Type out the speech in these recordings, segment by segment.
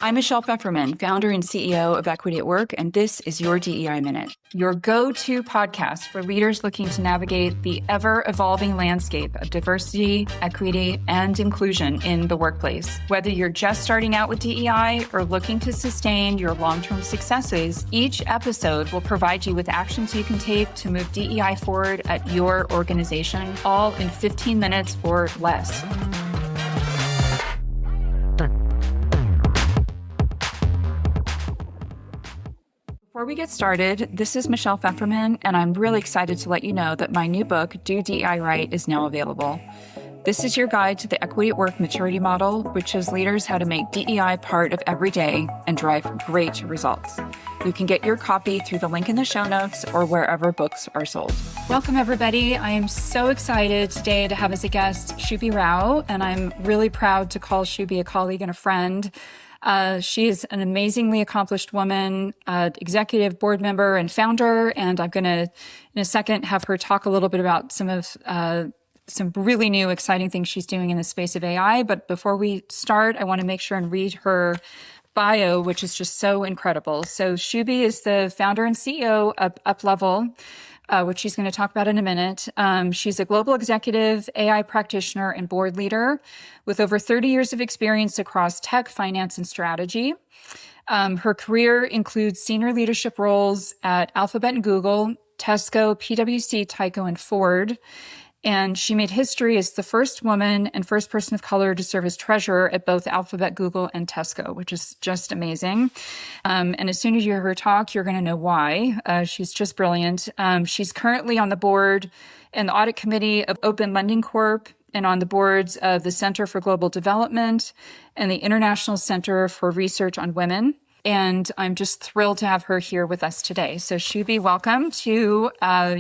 I'm Michelle Pfefferman, founder and CEO of Equity at Work, and this is your DEI Minute, your go-to podcast for leaders looking to navigate the ever-evolving landscape of diversity, equity, and inclusion in the workplace. Whether you're just starting out with DEI or looking to sustain your long-term successes, each episode will provide you with actions you can take to move DEI forward at your organization, all in 15 minutes or less. Before we get started, this is Michelle Pfefferman, and I'm really excited to let you know that my new book, Do DEI Right, is now available. This is your guide to the Equity at Work maturity model, which shows leaders how to make DEI part of every day and drive great results. You can get your copy through the link in the show notes or wherever books are sold. Welcome, everybody. I am so excited today to have as a guest Shubhi Rao, and I'm really proud to call Shubhi a colleague and a friend. She is an amazingly accomplished woman, executive board member and founder. And I'm going to, in a second, have her talk a little bit about some really new, exciting things she's doing in the space of AI. But before we start, I want to make sure and read her bio, which is just so incredible. So Shubhi is the founder and CEO of Uplevyl, which she's going to talk about in a minute. She's a global executive, AI practitioner, and board leader with over 30 years of experience across tech, finance, and strategy. Her career includes senior leadership roles at Alphabet and Google, Tesco, PwC, Tyco, and Ford. And she made history as the first woman and first person of color to serve as treasurer at both Alphabet, Google, and Tesco, which is just amazing. And as soon as you hear her talk, you're going to know why. She's just brilliant. She's currently on the board and the audit committee of Open Lending Corp and on the boards of the Center for Global Development and the International Center for Research on Women. And I'm just thrilled to have her here with us today. So Shubhi, welcome to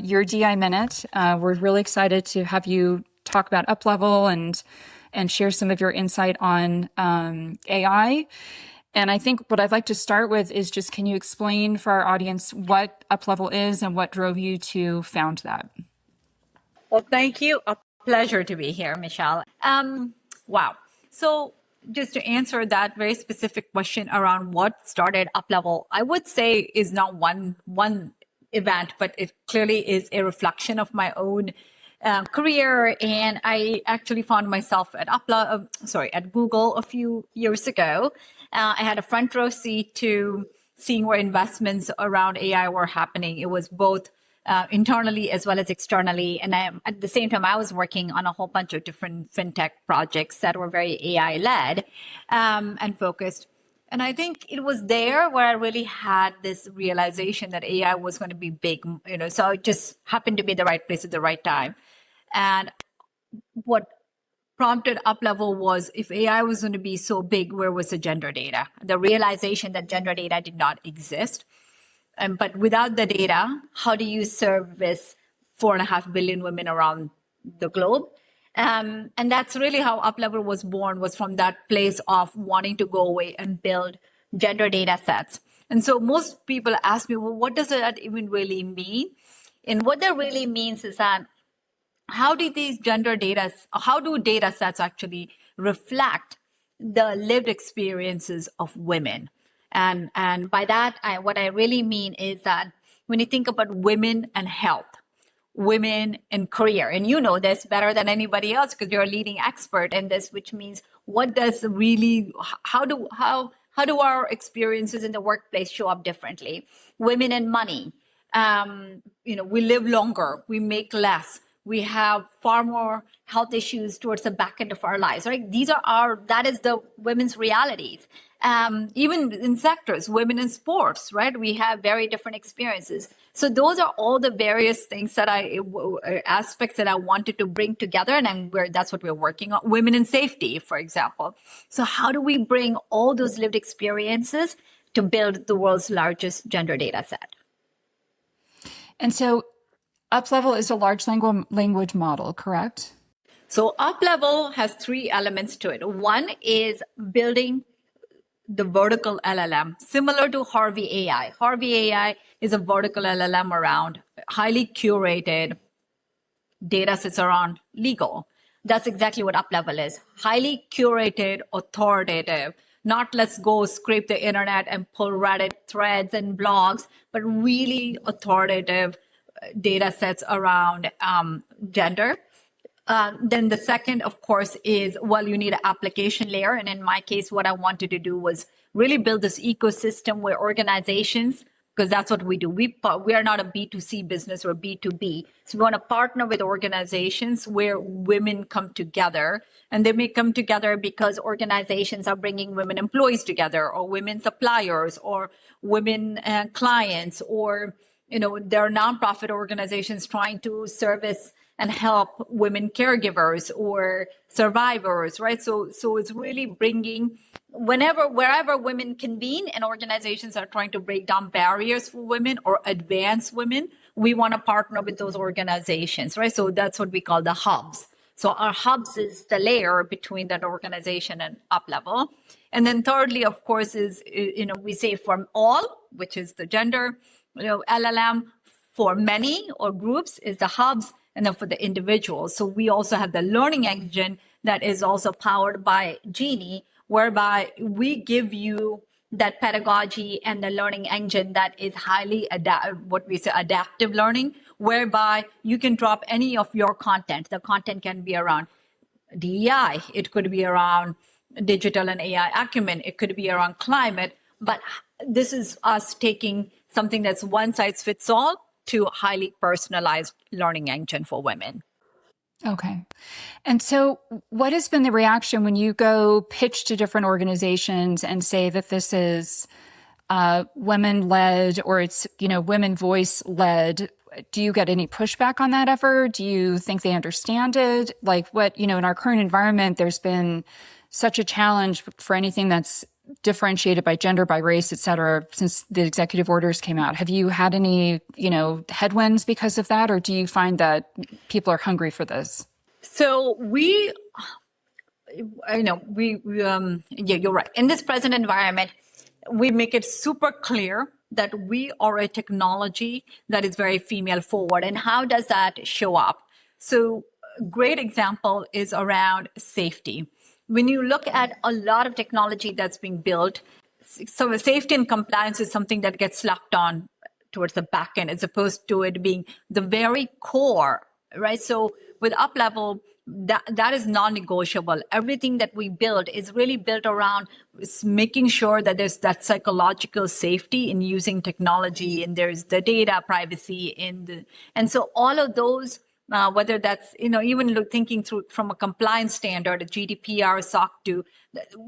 your DI Minute. We're really excited to have you talk about Uplevyl and share some of your insight on AI. And I think what I'd like to start with is just, can you explain for our audience what Uplevyl is and what drove you to found that? Well, thank you. A pleasure to be here, Michelle. Wow. So just to answer that very specific question around what started Uplevyl, I would say is not one event, but it clearly is a reflection of my own career. And I actually found myself at at Google a few years ago. I had a front row seat to seeing where investments around AI were happening. It was both internally as well as externally. And at the same time, I was working on a whole bunch of different fintech projects that were very AI-led and focused. And I think it was there where I really had this realization that AI was going to be big, so it just happened to be the right place at the right time. And what prompted Uplevyl was, if AI was going to be so big, where was the gender data? The realization that gender data did not exist. But without the data, how do you service 4.5 billion women around the globe? And that's really how Uplevyl was born, was from that place of wanting to go away and build gender data sets. And so most people ask me, well, what does that even really mean? And what that really means is that how do data sets actually reflect the lived experiences of women? And by that, what I really mean is that when you think about women and health, women and career, and you know this better than anybody else because you're a leading expert in this, which means how do our experiences in the workplace show up differently? Women and money, we live longer, we make less, we have far more health issues towards the back end of our lives, right? That is the women's realities. Even in sectors, women in sports, right? We have very different experiences. So those are all the various things aspects that I wanted to bring together, and that's what we're working on. Women in safety, for example. So how do we bring all those lived experiences to build the world's largest gender data set? And so Uplevyl is a large language model, correct? So Uplevyl has 3 elements to it. One is building the vertical LLM, similar to Harvey AI. Harvey AI is a vertical LLM around highly curated data sets around legal. That's exactly what Uplevyl is. Highly curated, authoritative, not let's go scrape the internet and pull Reddit threads and blogs, but really authoritative data sets around gender. Then the second, of course, is, well, you need an application layer. And in my case, what I wanted to do was really build this ecosystem where organizations, because that's what we do. We are not a B2C business, or B2B. So we want to partner with organizations where women come together, and they may come together because organizations are bringing women employees together, or women suppliers, or women clients, or, there are nonprofit organizations trying to service and help women caregivers or survivors, right? So it's really bringing wherever women convene and organizations are trying to break down barriers for women or advance women, we want to partner with those organizations, right? So that's what we call the hubs. So our hubs is the layer between that organization and Uplevyl. And then thirdly, of course, is, we say from all, which is the gender, LLM. For many or groups is the hubs, and then for the individuals. So we also have the learning engine that is also powered by Genie, whereby we give you that pedagogy and the learning engine that is highly adaptive learning, whereby you can drop any of your content. The content can be around DEI, it could be around digital and AI acumen, it could be around climate, but this is us taking something that's one size fits all to a highly personalized learning engine for women. Okay. And so what has been the reaction when you go pitch to different organizations and say that this is women-led, or it's, women voice-led? Do you get any pushback on that ever? Do you think they understand it? Like what, in our current environment, there's been such a challenge for anything that's differentiated by gender, by race, et cetera, since the executive orders came out. Have you had any, headwinds because of that? Or do you find that people are hungry for this? So yeah, you're right. In this present environment, we make it super clear that we are a technology that is very female forward. And how does that show up? So a great example is around safety. When you look at a lot of technology that's being built, so safety and compliance is something that gets slapped on towards the back end, as opposed to it being the very core, right? So with Uplevyl, that is non-negotiable. Everything that we build is really built around making sure that there's that psychological safety in using technology, and there's the data privacy and so all of those. Whether that's, even thinking through from a compliance standard, a GDPR, SOC 2,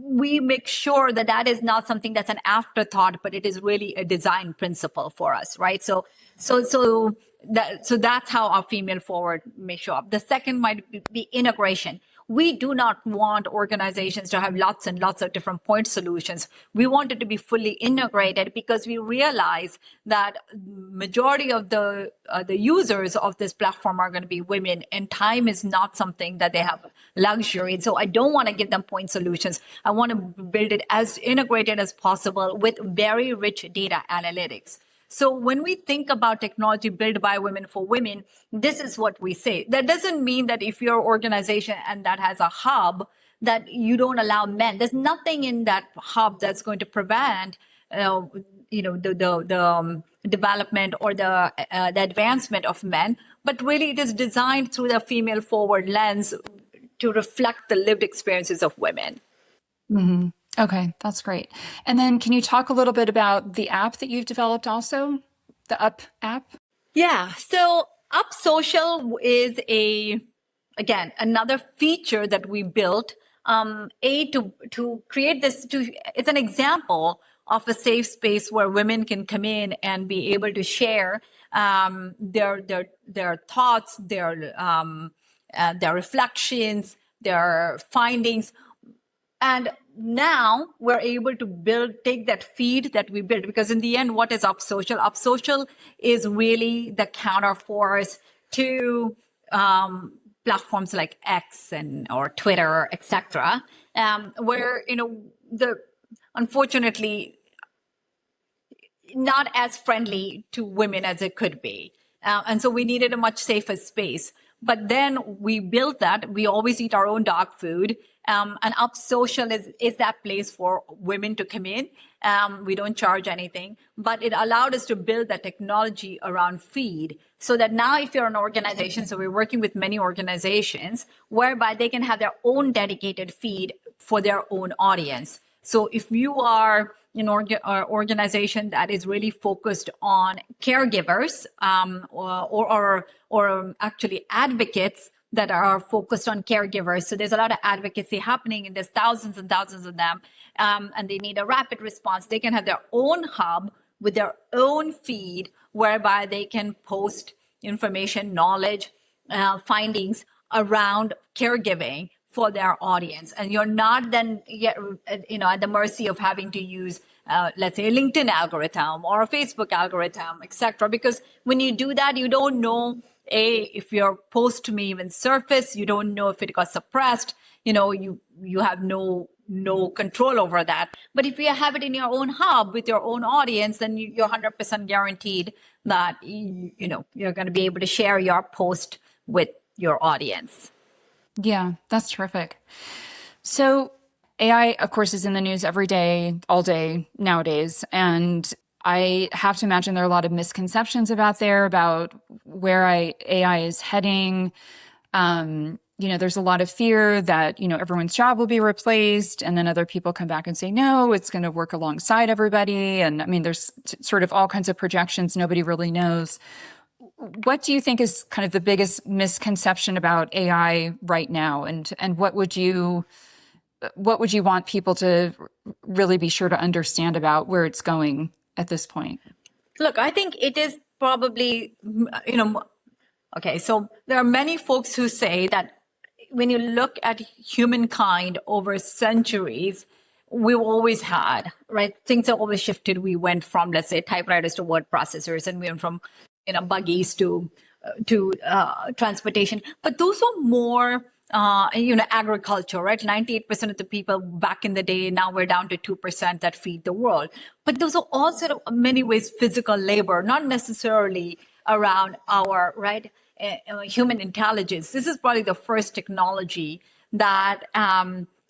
we make sure that that is not something that's an afterthought, but it is really a design principle for us, right? So that's how our female forward may show up. The second might be integration. We do not want organizations to have lots and lots of different point solutions. We want it to be fully integrated, because we realize that majority of the users of this platform are going to be women, and time is not something that they have luxury. So I don't want to give them point solutions. I want to build it as integrated as possible with very rich data analytics. So when we think about technology built by women for women, this is what we say. That doesn't mean that if you're an organization and that has a hub, that you don't allow men. There's nothing in that hub that's going to prevent, the development or the advancement of men. But really, it is designed through the female forward lens to reflect the lived experiences of women. Mm-hmm. Okay, that's great. And then can you talk a little bit about the app that you've developed also, the Up app? Yeah, so Up Social is again, another feature that we built, to create this, it's an example of a safe space where women can come in and be able to share their thoughts, their reflections, their findings. And now we're able to take that feed that we built, because in the end, what is Up Social? Up Social is really the counterforce to platforms like X or Twitter, etc., where unfortunately not as friendly to women as it could be, and so we needed a much safer space. But then we built that. We always eat our own dog food. And Up Social is that place for women to come in. We don't charge anything, but it allowed us to build the technology around feed so that now if you're an organization, so we're working with many organizations whereby they can have their own dedicated feed for their own audience. So if you are an organization that is really focused on caregivers or actually advocates that are focused on caregivers. So there's a lot of advocacy happening and there's thousands and thousands of them. And they need a rapid response. They can have their own hub with their own feed whereby they can post information, knowledge, findings around caregiving for their audience. And you're not then yet, at the mercy of having to use, let's say, a LinkedIn algorithm or a Facebook algorithm, etc. Because when you do that, you don't know, if your post may even surface, you don't know if it got suppressed, you have no control over that. But if you have it in your own hub with your own audience, then you're 100% guaranteed that, you're going to be able to share your post with your audience. Yeah, that's terrific. So AI, of course, is in the news every day, all day nowadays. And I have to imagine there are a lot of misconceptions about where AI is heading. There's a lot of fear that, everyone's job will be replaced. And then other people come back and say, no, it's going to work alongside everybody. And I mean, there's sort of all kinds of projections. Nobody really knows. What do you think is kind of the biggest misconception about AI right now? And what would you want people to really be sure to understand about where it's going at this point? Look, I think it is probably, okay, so there are many folks who say that when you look at humankind over centuries, we've always had, right? Things have always shifted. We went from, let's say, typewriters to word processors, and we went from, buggies to transportation. But those are more, agriculture, right? 98% of the people back in the day, now we're down to 2% that feed the world. But those are also in many ways physical labor, not necessarily around our, right, human intelligence. This is probably the first technology that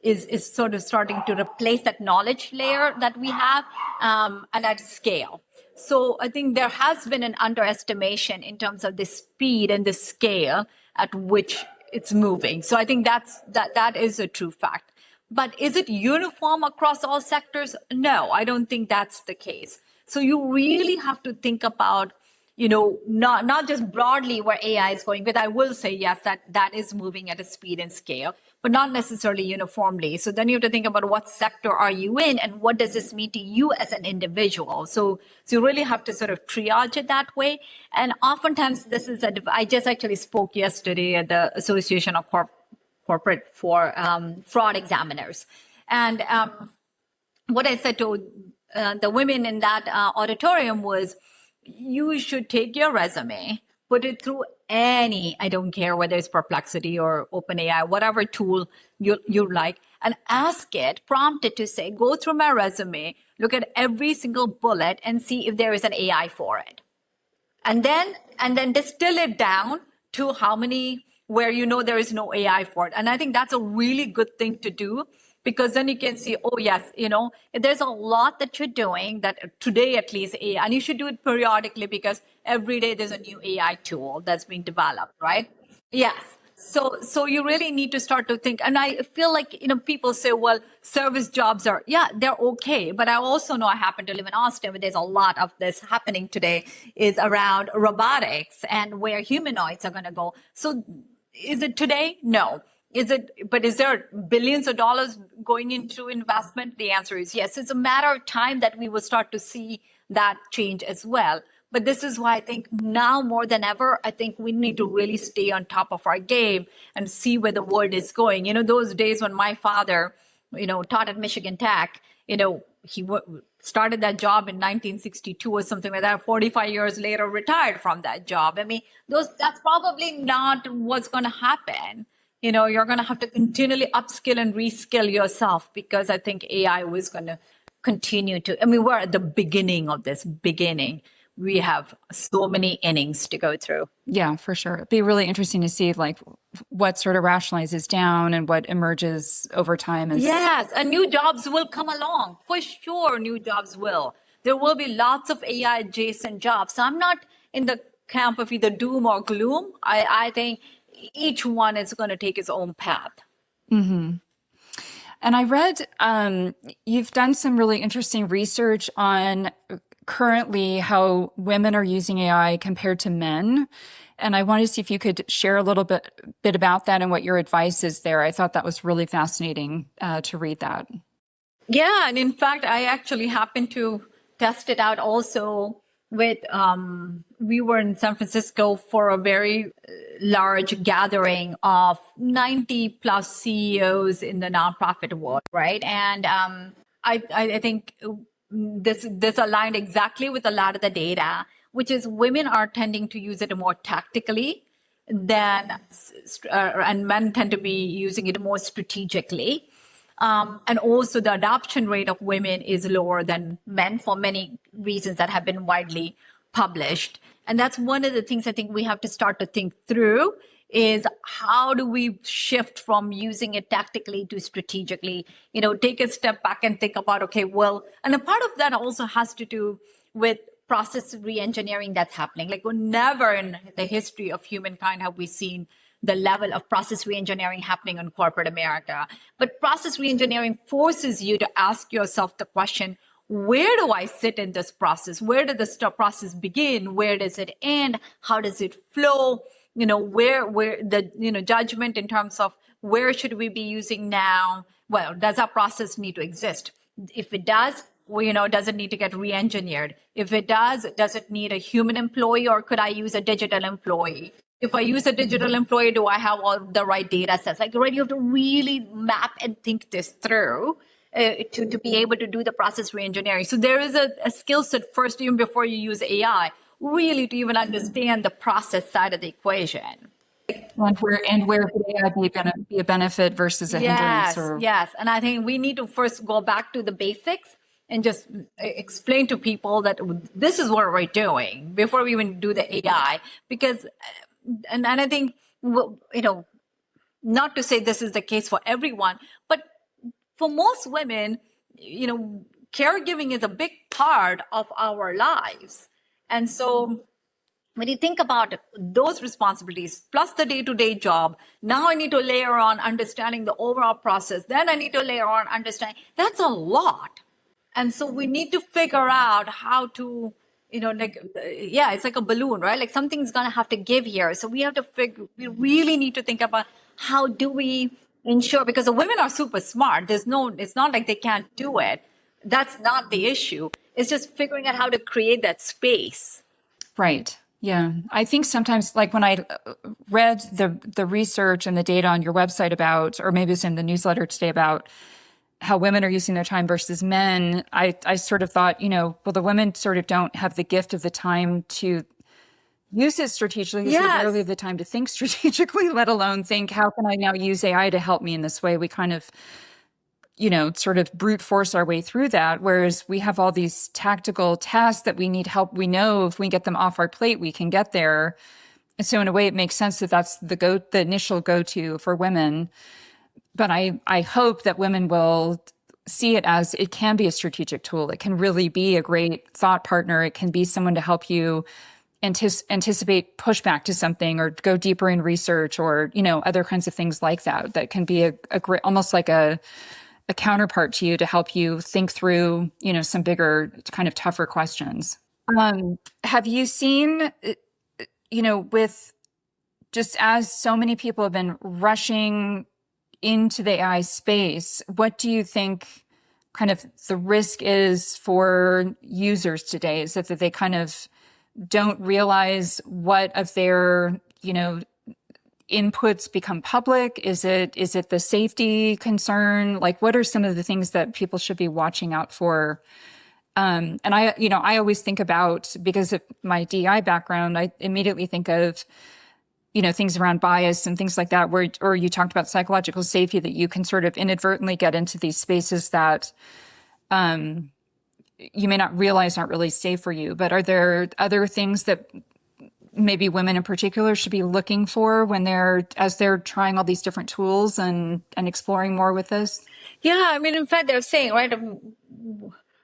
is sort of starting to replace that knowledge layer that we have, and at scale. So I think there has been an underestimation in terms of the speed and the scale at which it's moving. So I think that is a true fact. But is it uniform across all sectors? No, I don't think that's the case. So you really have to think about, not just broadly where AI is going, but I will say, yes, that is moving at a speed and scale, but not necessarily uniformly. So then you have to think about what sector are you in and what does this mean to you as an individual? So you really have to sort of triage it that way. And oftentimes I just actually spoke yesterday at the Association of Corporate for Fraud Examiners. And what I said to the women in that auditorium was, you should take your resume, put it through I don't care whether it's Perplexity or OpenAI, whatever tool you like, and prompt it to say, go through my resume, look at every single bullet and see if there is an AI for it. And then distill it down to how many where there is no AI for it. And I think that's a really good thing to do, because then you can see, oh, yes, there's a lot that you're doing that today, at least AI, and you should do it periodically because every day there's a new AI tool that's being developed, right? Yes. So you really need to start to think. And I feel like, people say, well, service jobs they're okay. But I also know I happen to live in Austin, where there's a lot of this happening today is around robotics and where humanoids are going to go. So is it today? No. But is there billions of dollars going into investment? The answer is yes. It's a matter of time that we will start to see that change as well. But this is why I think now more than ever, I think we need to really stay on top of our game and see where the world is going. Those days when my father, taught at Michigan Tech, he started that job in 1962 or something like that. 45 years later, retired from that job. I mean, that's probably not what's going to happen. You're going to have to continually upskill and reskill yourself, because I think AI was going to continue to, we're at the beginning of this, we have so many innings to go through. Yeah, for sure. It'd be really interesting to see like what sort of rationalizes down and what emerges over time as Yes, and new jobs will come along. For sure, new jobs will. There will be lots of AI adjacent jobs. So I'm not in the camp of either doom or gloom. I think each one is going to take its own path. And I read you've done some really interesting research on currently how women are using AI compared to men. And I wanted to see if you could share a little bit about that and what your advice is there. I thought that was really fascinating to read that. Yeah, and in fact, I actually happened to test it out also with, we were in San Francisco for a very large gathering of 90 plus CEOs in the nonprofit world, right? And I think this aligned exactly with a lot of the data, which is women are tending to use it more tactically than, and men tend to be using it more strategically. And also the adoption rate of women is lower than men for many reasons that have been widely published. And that's one of the things I think we have to start to think through is how do we shift from using it tactically to strategically, take a step back and think about, okay, well, and a part of that also has to do with process reengineering that's happening. Like never in the history of humankind have we seen the level of process reengineering happening in corporate America. But process reengineering forces you to ask yourself the question, where do I sit in this process? Where did this process begin? Where does it end? How does it flow? Where the, judgment in terms of where should we be using now? Well, does our process need to exist? If it does, does it need to get re-engineered? If it does it need a human employee or could I use a digital employee? If I use a digital employee, do I have all the right data sets? Like, right, you have to really map and think this through to be able to do the process reengineering. So there is a skill set first, even before you use AI, really to even understand the process side of the equation. And where could AI be a benefit versus a hindrance? Yes. And I think we need to first go back to the basics and just explain to people that this is what we're doing before we even do the AI. Because, and I think, not to say this is the case for everyone, but for most women, caregiving is a big part of our lives. And so when you think about those responsibilities plus the day-to-day job, now I need to layer on understanding the overall process. Then I need to layer on understanding. That's a lot. And so we need to figure out how to, it's like a balloon, right? Like something's going to have to give here. So we have to we really need to think about how do we ensure, because the women are super smart. It's not like they can't do it. That's not the issue. It's just figuring out how to create that space. Right. Yeah. I think sometimes, like when I read the research and the data on your website about, or maybe it's in the newsletter today about how women are using their time versus men, I sort of thought, well, the women sort of don't have the gift of the time to use it strategically. Yes. They barely have the time to think strategically, let alone think, how can I now use AI to help me in this way? We kind of, sort of brute force our way through that. Whereas we have all these tactical tasks that we need help. We know if we get them off our plate, we can get there. And so in a way, it makes sense that that's the initial go-to for women. But I hope that women will see it as it can be a strategic tool. It can really be a great thought partner. It can be someone to help you anticipate pushback to something or go deeper in research or, other kinds of things like that. That can be a great, almost like a counterpart to you to help you think through, some bigger kind of tougher questions. Have you seen, with just as so many people have been rushing into the AI space, what do you think kind of the risk is for users today? Is it that they kind of don't realize what of their, inputs become public? Is it the safety concern? Like, what are some of the things that people should be watching out for? And I always think about, because of my DI background, I immediately think of, things around bias and things like that, or you talked about psychological safety, that you can sort of inadvertently get into these spaces that, you may not realize aren't really safe for you. But are there other things that maybe women in particular should be looking for when as they're trying all these different tools and exploring more with this? Yeah, I mean, in fact, they're saying, right,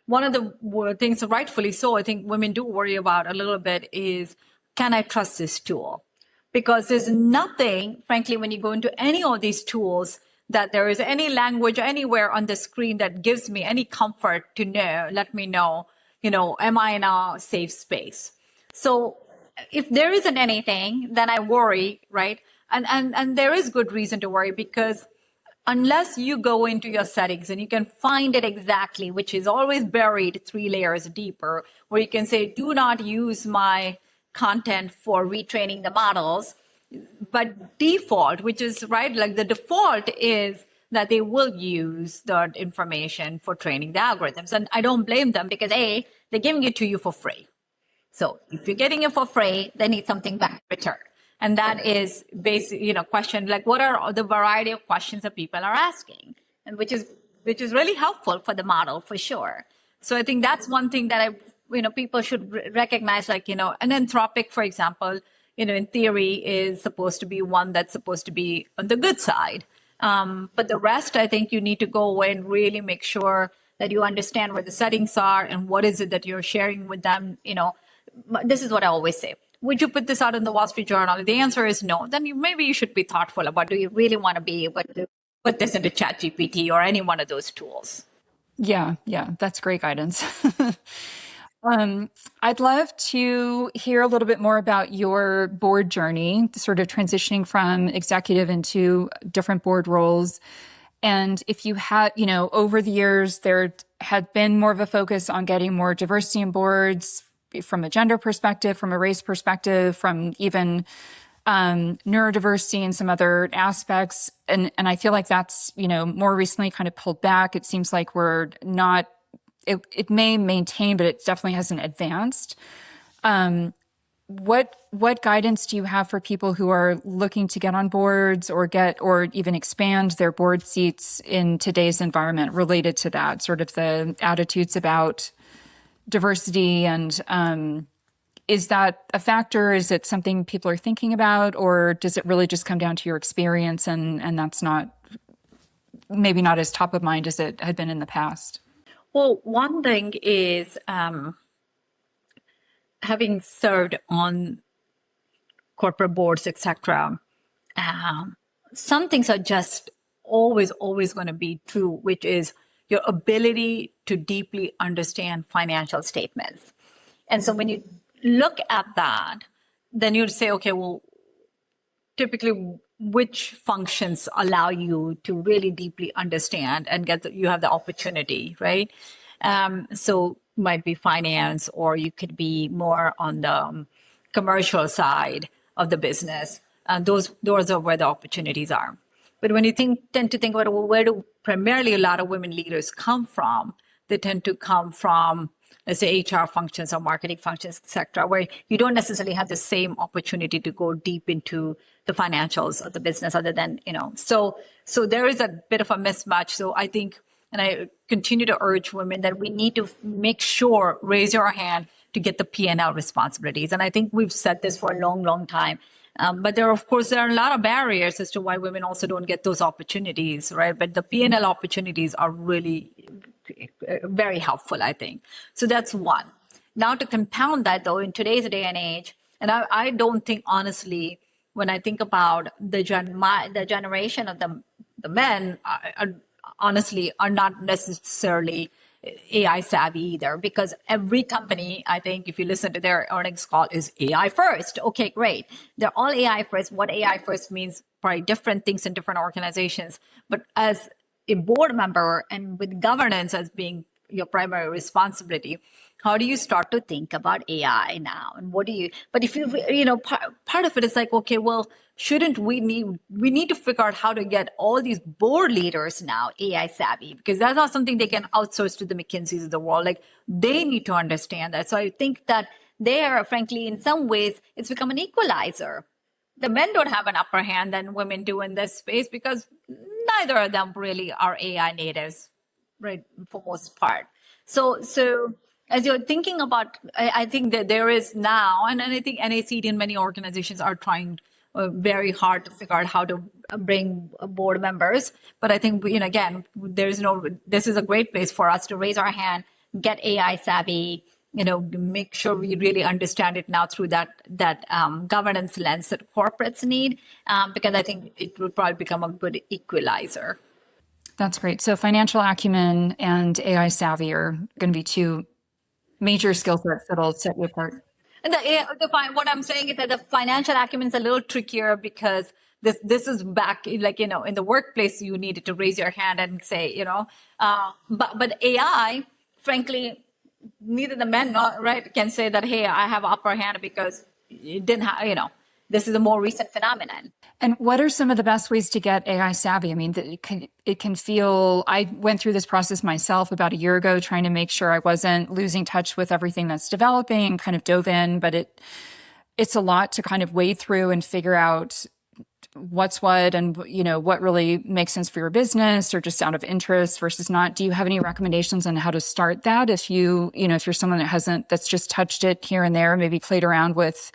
one of the things, rightfully so, I think women do worry about a little bit is, can I trust this tool? Because there's nothing, frankly, when you go into any of these tools, that there is any language anywhere on the screen that gives me any comfort to know, let me know, am I in a safe space? So if there isn't anything, then I worry, right? And there is good reason to worry, because unless you go into your settings and you can find it exactly, which is always buried 3 layers deeper, where you can say, do not use my content for retraining the models. But default, which is right, like the default is that they will use that information for training the algorithms. And I don't blame them, because they're giving it to you for free. So if you're getting it for free, they need something back in return. And that is basic, question like, what are the variety of questions that people are asking, and which is really helpful for the model for sure. So I think that's one thing that people should recognize, like, an Anthropic, for example, in theory is supposed to be one that's supposed to be on the good side. But the rest, I think you need to go away and really make sure that you understand where the settings are and what is it that you're sharing with them. This is what I always say. Would you put this out in the Wall Street Journal? If the answer is no, then maybe you should be thoughtful about, do you really want to be able to put this into ChatGPT or any one of those tools? Yeah, that's great guidance. I'd love to hear a little bit more about your board journey, sort of transitioning from executive into different board roles. And if you had, over the years, there had been more of a focus on getting more diversity in boards from a gender perspective, from a race perspective, from even neurodiversity and some other aspects. And I feel like that's, more recently kind of pulled back. It seems like we're not, it may maintain, but it definitely hasn't advanced. What guidance do you have for people who are looking to get on boards or even expand their board seats in today's environment related to that, sort of the attitudes about diversity? And is that a factor? Is it something people are thinking about, or does it really just come down to your experience and that's maybe not as top of mind as it had been in the past? Well, one thing is, having served on corporate boards, etc., some things are just always going to be true, which is your ability to deeply understand financial statements. And so when you look at that, then you'd say, okay, well, typically which functions allow you to really deeply understand and you have the opportunity, right? So might be finance, or you could be more on the commercial side of the business. Those are where the opportunities are. But when you tend to think about, well, where do primarily a lot of women leaders come from? They tend to come from, let's say, HR functions or marketing functions, etc., where you don't necessarily have the same opportunity to go deep into the financials of the business, other than, so there is a bit of a mismatch. So I think, and I continue to urge women, that we need to make sure, raise your hand to get the P&L responsibilities. And I think we've said this for a long, long time. But there are a lot of barriers as to why women also don't get those opportunities, right? But the P&L opportunities are really very helpful, I think. So that's one. Now, to compound that, though, in today's day and age, and I don't think, honestly, when I think about the generation of the men, honestly, are not necessarily AI savvy either, because every company, I think, if you listen to their earnings call, is AI first. Okay, great. They're all AI first. What AI first means, probably different things in different organizations. But as a board member and with governance as being your primary responsibility, how do you start to think about AI now? And but if part of it is like, okay, well, shouldn't we need to figure out how to get all these board leaders now AI savvy, because that's not something they can outsource to the McKinseys of the world. Like, they need to understand that. So I think that there, frankly, in some ways, it's become an equalizer. The men don't have an upper hand than women do in this space, because neither of them really are AI natives, right, for most part. So as you're thinking about, I think that there is now, and I think NACD and many organizations are trying very hard to figure out how to bring board members. But I think, again, this is a great place for us to raise our hand, get AI savvy, make sure we really understand it now through that governance lens that corporates need, because I think it will probably become a good equalizer. That's great. So financial acumen and AI savvy are going to be two major skill sets that'll set you apart. And what I'm saying is that the financial acumen is a little trickier because this is back, like, in the workplace, you needed to raise your hand and say, but AI, frankly, neither the men nor right can say that, hey, I have upper hand because it didn't have, this is a more recent phenomenon. And what are some of the best ways to get AI savvy? I mean, it can feel, I went through this process myself about a year ago, trying to make sure I wasn't losing touch with everything that's developing, and kind of dove in, but it's a lot to kind of wade through and figure out what's what, and, what really makes sense for your business or just out of interest versus not. Do you have any recommendations on how to start that? If if you're someone that's just touched it here and there, maybe played around with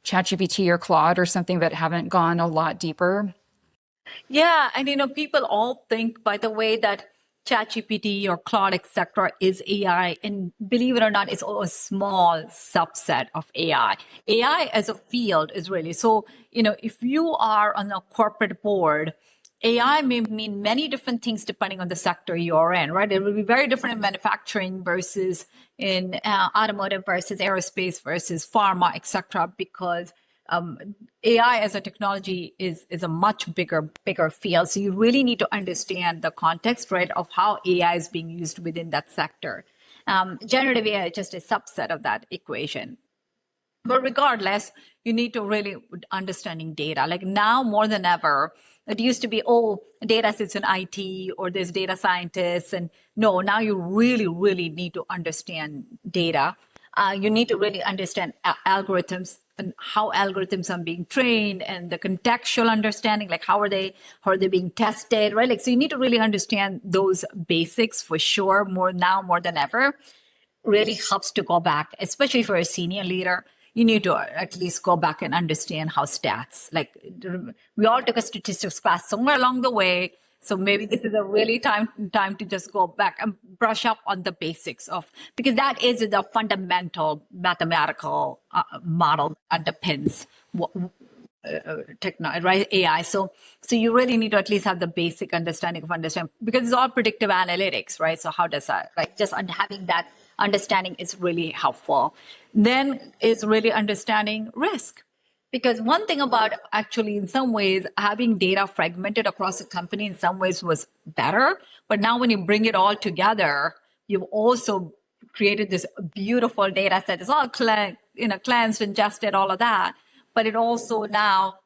ChatGPT or Claude or something, but haven't gone a lot deeper? Yeah, and people all think, by the way, that ChatGPT or Claude, etc., is AI, and believe it or not, it's a small subset of AI. AI as a field is really so. If you are on a corporate board, AI may mean many different things depending on the sector you're in, right? It will be very different in manufacturing versus in automotive versus aerospace versus pharma, etc. Because AI as a technology is a much bigger field. So you really need to understand the context, right, of how AI is being used within that sector. Generative AI is just a subset of that equation. But regardless, you need to really understanding data. Like now more than ever, it used to be, data sits in IT or there's data scientists. And no, now you really, really need to understand data. You need to really understand algorithms and how algorithms are being trained and the contextual understanding, like how are they being tested, right? Like, so you need to really understand those basics for sure, more than ever. Really helps to go back, especially for a senior leader. You need to at least go back and understand how stats, like we all took a statistics class somewhere along the way. So maybe this is a really time to just go back and brush up on the basics because that is the fundamental mathematical model underpins technology, right? AI. So you really need to at least have the basic understanding because it's all predictive analytics, right? So how does that, like, just having that understanding is really helpful. Then is really understanding risk. Because one thing about actually, in some ways, having data fragmented across a company in some ways was better. But now when you bring it all together, you've also created this beautiful data set. It's all cleansed, ingested, all of that. But it also now,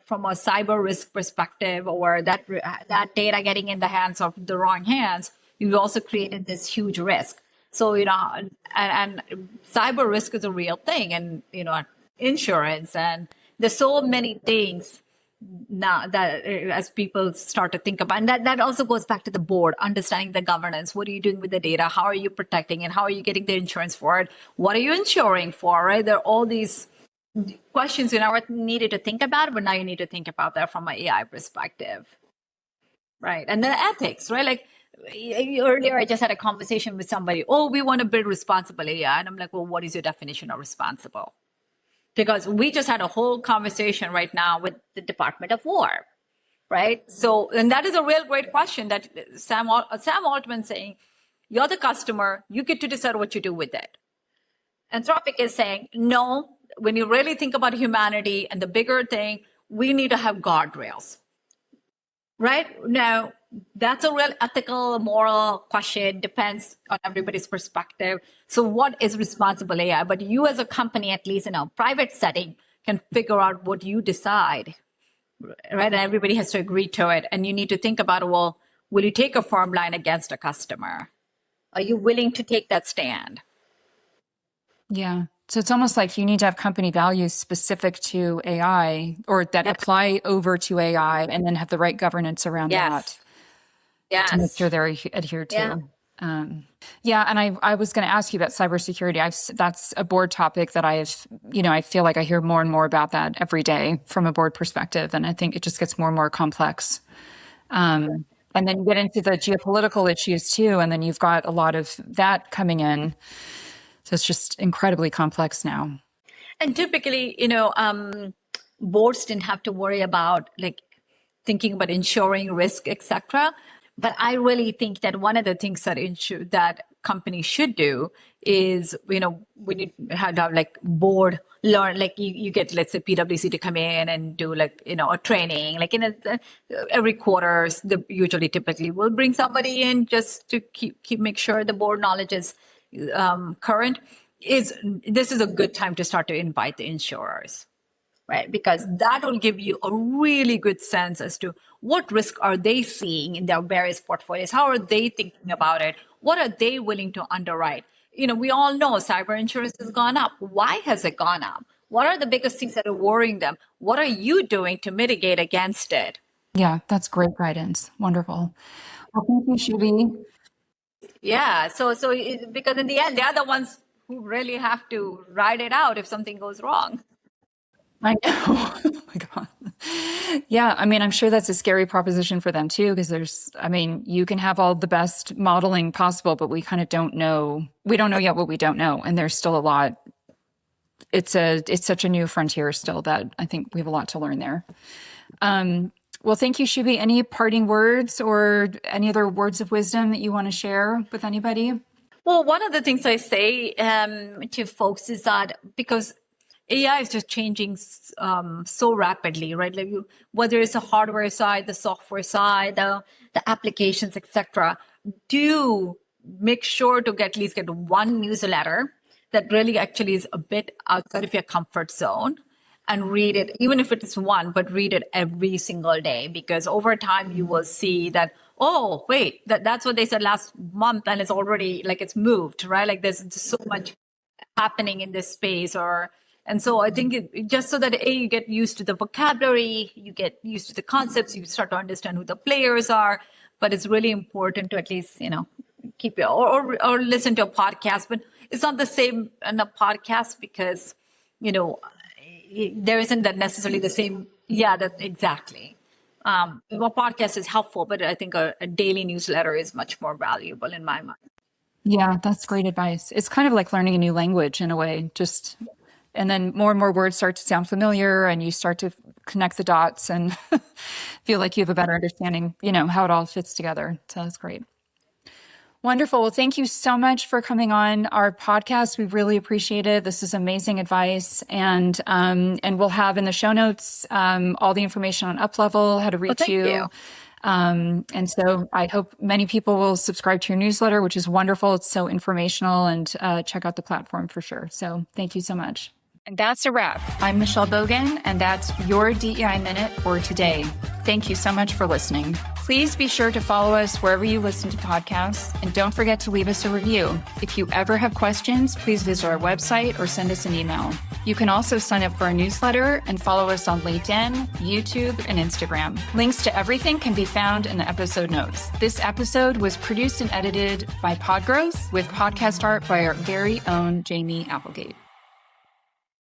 from a cyber risk perspective, or that data getting in the hands of the wrong hands, you've also created this huge risk. So, and cyber risk is a real thing, and, insurance, and there's so many things now that as people start to think about, and that also goes back to the board, understanding the governance. What are you doing with the data? How are you protecting it? How are you getting the insurance for it? What are you insuring for, right? There are all these questions you never needed to think about, but now you need to think about that from an AI perspective, right? And then ethics, right? Like earlier, I just had a conversation with somebody. We want to build responsible AI, and I'm like, well, what is your definition of responsible? Because we just had a whole conversation right now with the Department of War, right? So, and that is a real great question that Sam Altman saying, you're the customer, you get to decide what you do with it. Anthropic is saying, no, when you really think about humanity and the bigger thing, we need to have guardrails, right? Now, that's a real ethical, moral question, depends on everybody's perspective. So what is responsible AI? But you as a company, at least in a private setting, can figure out what you decide, right? And everybody has to agree to it. And you need to think about, well, will you take a firm line against a customer? Are you willing to take that stand? Yeah. So it's almost like you need to have company values specific to AI, or that apply over to AI, and then have the right governance around that. Yes. To make sure they're adhered to. Yeah. Yeah, and I was going to ask you about cybersecurity. That's a board topic that I feel like I hear more and more about that every day from a board perspective, and I think it just gets more and more complex. And then you get into the geopolitical issues too, and then you've got a lot of that coming in. So it's just incredibly complex now. And typically, boards didn't have to worry about like thinking about ensuring risk, etc. But I really think that one of the things that companies should do is, when you have like board learn, like you get, let's say, PwC to come in and do like, a training, like every quarter, usually typically will bring somebody in just to make sure the board knowledge is current. This is a good time to start to invite the insurers, right? Because that will give you a really good sense as to what risk are they seeing in their various portfolios? How are they thinking about it? What are they willing to underwrite? We all know cyber insurance has gone up. Why has it gone up? What are the biggest things that are worrying them? What are you doing to mitigate against it? Yeah, that's great guidance. Wonderful. Well, thank you, Shubhi. Yeah. Because in the end, they're the ones who really have to ride it out if something goes wrong. I know. Oh my God. Yeah. I mean, I'm sure that's a scary proposition for them too, because you can have all the best modeling possible, but we kind of don't know. We don't know yet what we don't know. And there's still a lot. It's such a new frontier still that I think we have a lot to learn there. Well, thank you, Shubhi. Any parting words or any other words of wisdom that you want to share with anybody? Well, one of the things I say to folks is that because AI is just changing so rapidly, right? Like whether it's the hardware side, the software side, the applications, etc. Do make sure to at least get one newsletter that really actually is a bit outside of your comfort zone, and read it, even if it is one, but read it every single day, because over time you will see that, oh, wait, that's what they said last month, and it's already like it's moved, right? Like there's just so much happening in this space. And so I think just so that you get used to the vocabulary, you get used to the concepts, you start to understand who the players are. But it's really important to at least, keep it or listen to a podcast. But it's not the same in a podcast because, there isn't that necessarily the same. Yeah, that exactly. A podcast is helpful, but I think a daily newsletter is much more valuable in my mind. Yeah, that's great advice. It's kind of like learning a new language in a way, and then more and more words start to sound familiar and you start to connect the dots and feel like you have a better understanding, how it all fits together. So that's great. Wonderful. Well, thank you so much for coming on our podcast. We really appreciate it. This is amazing advice. And we'll have in the show notes all the information on Uplevyl, how to reach you. And so I hope many people will subscribe to your newsletter, which is wonderful. It's so informational, and check out the platform for sure. So thank you so much. And that's a wrap. I'm Michelle Bogan, and that's your DEI Minute for today. Thank you so much for listening. Please be sure to follow us wherever you listen to podcasts, and don't forget to leave us a review. If you ever have questions, please visit our website or send us an email. You can also sign up for our newsletter and follow us on LinkedIn, YouTube, and Instagram. Links to everything can be found in the episode notes. This episode was produced and edited by Podgrowth with podcast art by our very own Jamie Applegate.